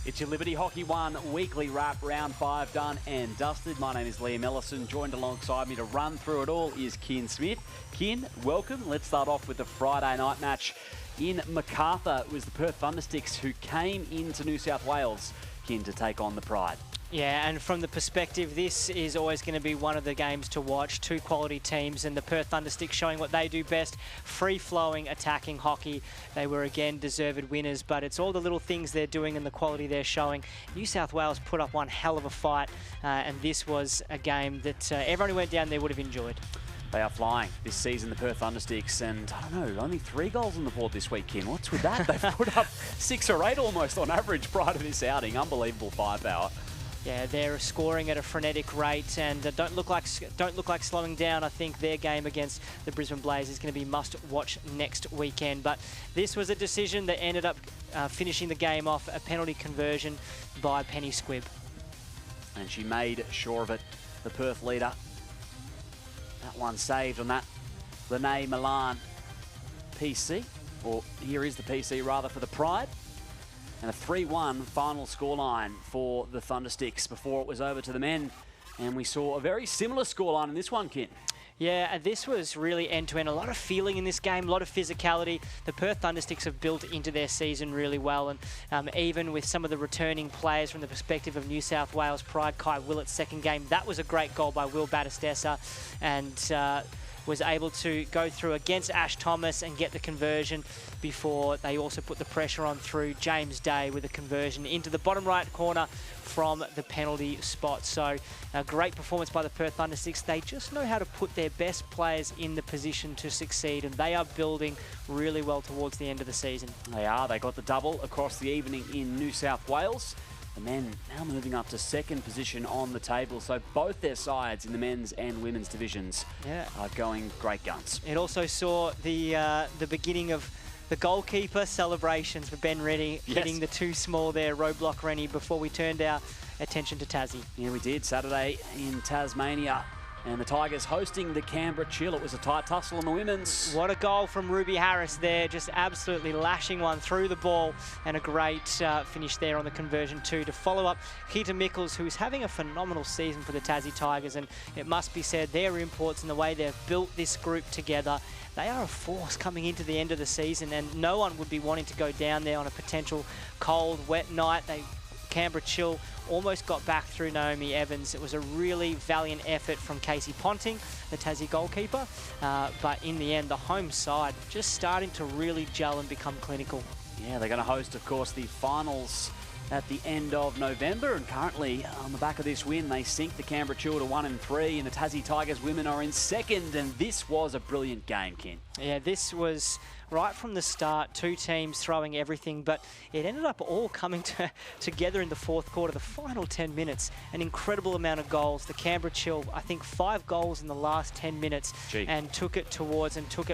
It's your Liberty Hockey One weekly wrap, round 5 done and dusted. My name is Liam Ellison. Joined alongside me to run through it all is Kin Smith. Kin, welcome. Let's start off with the Friday night match in Macarthur. It was the Perth Thundersticks who came into New South Wales, Kin, to take on the Pride. Yeah, and from the perspective, this is always going to be one of the games to watch. Two quality teams, and the Perth Thundersticks showing what they do best, free-flowing, attacking hockey. They were, again, deserved winners, but it's all the little things they're doing and the quality they're showing. New South Wales put up one hell of a fight, and this was a game that everyone who went down there would have enjoyed. They are flying this season, the Perth Thundersticks, and I don't know, only 3 goals on the board this week, Kin. What's with that? They've put up 6 or 8 almost on average prior to this outing. Unbelievable firepower. Yeah, they're scoring at a frenetic rate and don't look like slowing down. I think their game against the Brisbane Blaze is going to be must-watch next weekend. But this was a decision that ended up finishing the game off, a penalty conversion by Penny Squibb. And she made sure of it, the Perth leader. That one saved on that Lene Milan PC, or here is the PC rather, for the Pride. And a 3-1 final scoreline for the Thundersticks before it was over to the men. And we saw a very similar scoreline in this one, Kin. Yeah, this was really end-to-end. A lot of feeling in this game, a lot of physicality. The Perth Thundersticks have built into their season really well. And even with some of the returning players from the perspective of New South Wales Pride, Kai Willett's second game, that was a great goal by Will Battistessa. And was able to go through against Ash Thomas and get the conversion before they also put the pressure on through James Day with a conversion into the bottom right corner from the penalty spot. So a great performance by the Perth Thundersticks. They just know how to put their best players in the position to succeed, and they are building really well towards the end of the season. They are. They got the double across the evening in New South Wales. The men now moving up to second position on the table, so both their sides in the men's and women's divisions are going great guns. It also saw the beginning of the goalkeeper celebrations for Ben Rennie, hitting the too small there, roadblock Rennie, before we turned our attention to Tassie. Yeah, we did. Saturday in Tasmania. And the Tigers hosting the Canberra Chill. It was a tight tussle on the women's. What a goal from Ruby Harris there, just absolutely lashing one through the ball, and a great finish there on the conversion too, to follow up Keita Mickles, who is having a phenomenal season for the Tassie Tigers. And it must be said, their imports and the way they've built this group together, they are a force coming into the end of the season, and no one would be wanting to go down there on a potential cold, wet night. Canberra Chill almost got back through Naomi Evans. It was a really valiant effort from Casey Ponting, the Tassie goalkeeper, but in the end, the home side just starting to really gel and become clinical. Yeah, they're going to host, of course, the finals at the end of November, and currently on the back of this win, they sink the Canberra Chill to 1-3, and the Tassie Tigers women are in second, and this was a brilliant game, Ken. Yeah, this was right from the start, two teams throwing everything, but it ended up all coming together in the fourth quarter, the final 10 minutes. An incredible amount of goals. The Canberra Chill, I think 5 goals in the last 10 minutes, and took it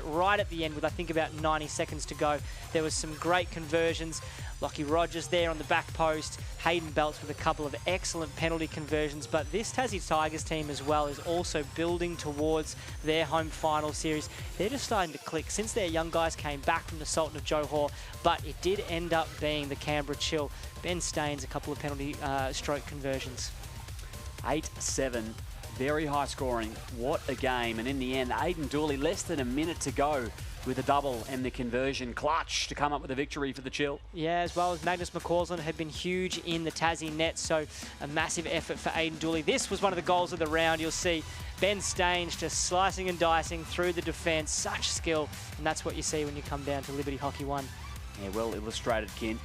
right at the end with, I think, about 90 seconds to go. There was some great conversions. Lockie Rogers there on the back post, Hayden Belts with a couple of excellent penalty conversions, but this Tassie Tigers team as well is also building towards their home final series. They're just starting to click since their young guys came back from the Sultan of Johor, but it did end up being the Canberra Chill. Ben Staines, a couple of penalty stroke conversions. 8-7, very high scoring. What a game. And in the end, Aidan Dooley, less than a minute to go with a double and the conversion clutch to come up with a victory for the Chill. Yeah, as well as Magnus McCausland had been huge in the Tassie net, so a massive effort for Aidan Dooley. This was one of the goals of the round. You'll see Ben Staines just slicing and dicing through the defence. Such skill, and that's what you see when you come down to Liberty Hockey One. Yeah, well illustrated, Kin.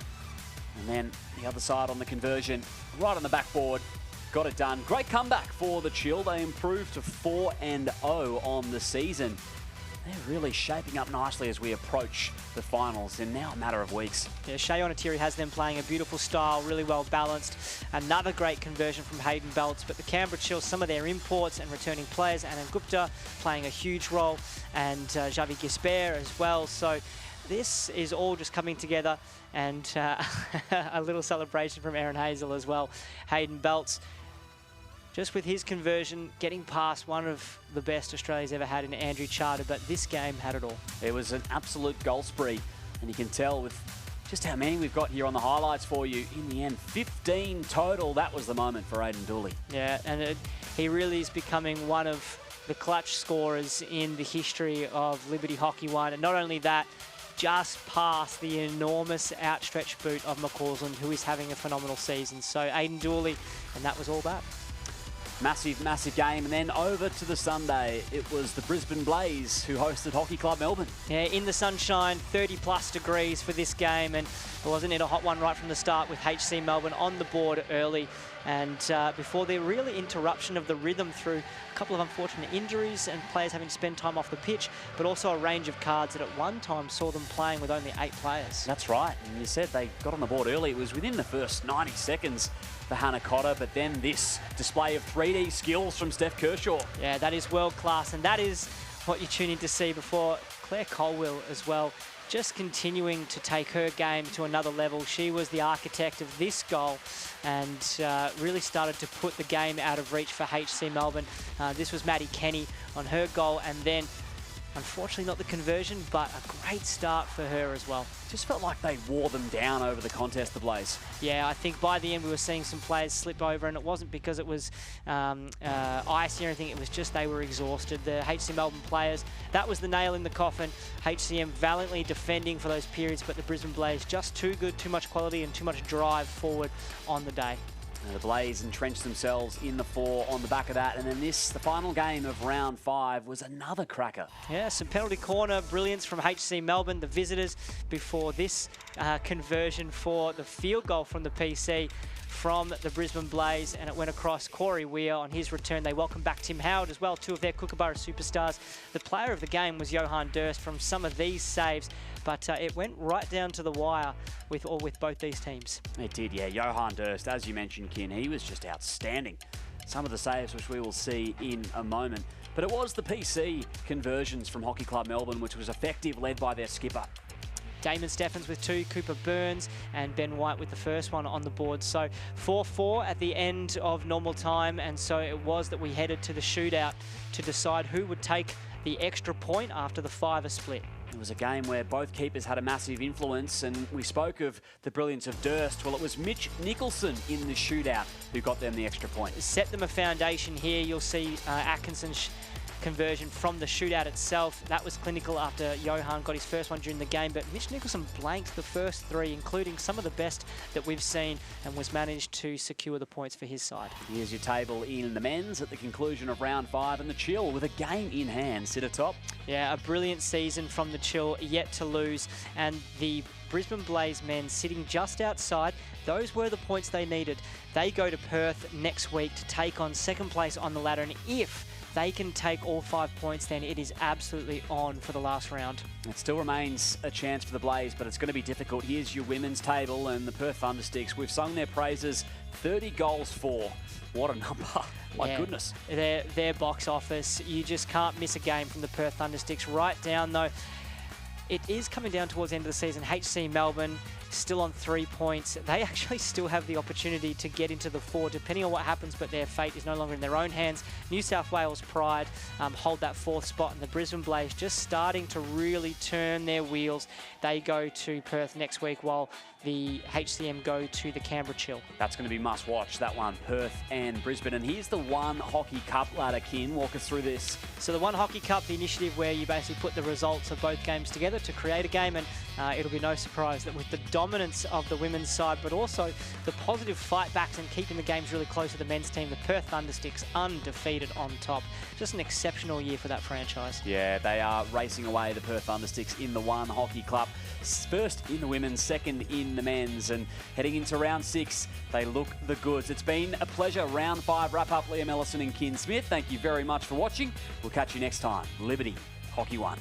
And then the other side on the conversion, right on the backboard, got it done. Great comeback for the Chill. They improved to 4-0 on the season. They're really shaping up nicely as we approach the finals in now a matter of weeks. Yeah, Shea Onatiri has them playing a beautiful style, really well balanced. Another great conversion from Hayden Belts, but the Canberra Chill, some of their imports and returning players, Anand Gupta playing a huge role, and Javi Gisbert as well. So this is all just coming together, and a little celebration from Aaron Hazel as well. Hayden Belts, just with his conversion, getting past one of the best Australia's ever had in Andrew Charter, but this game had it all. It was an absolute goal spree, and you can tell with just how many we've got here on the highlights for you. In the end, 15 total. That was the moment for Aidan Dooley. Yeah, and he really is becoming one of the clutch scorers in the history of Liberty Hockey 1. And not only that, just past the enormous outstretched boot of McCausland, who is having a phenomenal season. So Aidan Dooley, and that was all that. Massive, massive game. And then over to the Sunday, it was the Brisbane Blaze who hosted Hockey Club Melbourne. Yeah, in the sunshine, 30+ degrees for this game, and wasn't it a hot one right from the start with HC Melbourne on the board early. And before the really interruption of the rhythm through a couple of unfortunate injuries and players having to spend time off the pitch, but also a range of cards that at one time saw them playing with only 8 players. That's right. And you said they got on the board early. It was within the first 90 seconds for Hannah Cotter, but then this display of 3D skills from Steph Kershaw. Yeah, that is world class, and that is what you tune in to see before Claire Colwell as well. Just continuing to take her game to another level. She was the architect of this goal and really started to put the game out of reach for HC Melbourne. This was Maddie Kenny on her goal, and then unfortunately not the conversion, but a great start for her as well. Just felt like they wore them down over the contest, the Blaze. Yeah, I think by the end we were seeing some players slip over, and it wasn't because it was icy or anything, it was just they were exhausted. The HC Melbourne players, that was the nail in the coffin. HCM valiantly defending for those periods, but the Brisbane Blaze just too good, too much quality and too much drive forward on the day. The Blaze entrenched themselves in the 4 on the back of that. And then this, the final game of round 5, was another cracker. Yeah, some penalty corner brilliance from HC Melbourne, the visitors, before this conversion for the field goal from the PC from the Brisbane Blaze, and it went across Corey Weir on his return. They welcomed back Tim Howard as well, 2 of their Kookaburra superstars. The player of the game was Johan Durst from some of these saves, but it went right down to the wire with both these teams. It did, yeah. Johan Durst, as you mentioned, Kin, he was just outstanding. Some of the saves which we will see in a moment. But it was the PC conversions from Hockey Club Melbourne, which was effective, led by their skipper. Damon Steffens with 2, Cooper Burns and Ben White with the first one on the board. So 4-4 at the end of normal time, and so it was that we headed to the shootout to decide who would take the extra point after the 5er split. It was a game where both keepers had a massive influence, and we spoke of the brilliance of Durst. Well, it was Mitch Nicholson in the shootout who got them the extra point. Set them a foundation here. You'll see Atkinson's conversion from the shootout itself. That was clinical after Johan got his first one during the game, but Mitch Nicholson blanked the first 3, including some of the best that we've seen, and was managed to secure the points for his side. Here's your table in the men's at the conclusion of round 5, and the Chill with a game in hand sit atop. Yeah, a brilliant season from the Chill, yet to lose, and the Brisbane Blaze men sitting just outside. Those were the points they needed. They go to Perth next week to take on second place on the ladder, and if they can take all 5 points, then it is absolutely on for the last round. It still remains a chance for the Blaze, but it's going to be difficult. Here's your women's table, and the Perth Thundersticks. We've sung their praises. 30 goals for. What a number. My goodness. Their box office. You just can't miss a game from the Perth Thundersticks. Right down, though. It is coming down towards the end of the season. HC Melbourne still on 3 points. They actually still have the opportunity to get into the 4, depending on what happens, but their fate is no longer in their own hands. New South Wales Pride hold that 4th spot, and the Brisbane Blaze just starting to really turn their wheels. They go to Perth next week, while the HCM go to the Canberra Chill. That's going to be must watch, that one, Perth and Brisbane. And here's the One Hockey Cup ladder, Kin. Walk us through this. So the One Hockey Cup, the initiative where you basically put the results of both games together to create a game, and it'll be no surprise that with the dominance of the women's side, but also the positive fight backs and keeping the games really close to the men's team, the Perth Thundersticks undefeated on top. Just an exceptional year for that franchise. Yeah, they are racing away, the Perth Thundersticks, in the One Hockey Club. First in the women's, second in the men's, and heading into round 6, they look the goods. It's been a pleasure. Round 5 wrap up. Liam Ellison and Kin Smith, thank you very much for watching. We'll catch you next time. Liberty Hockey 1.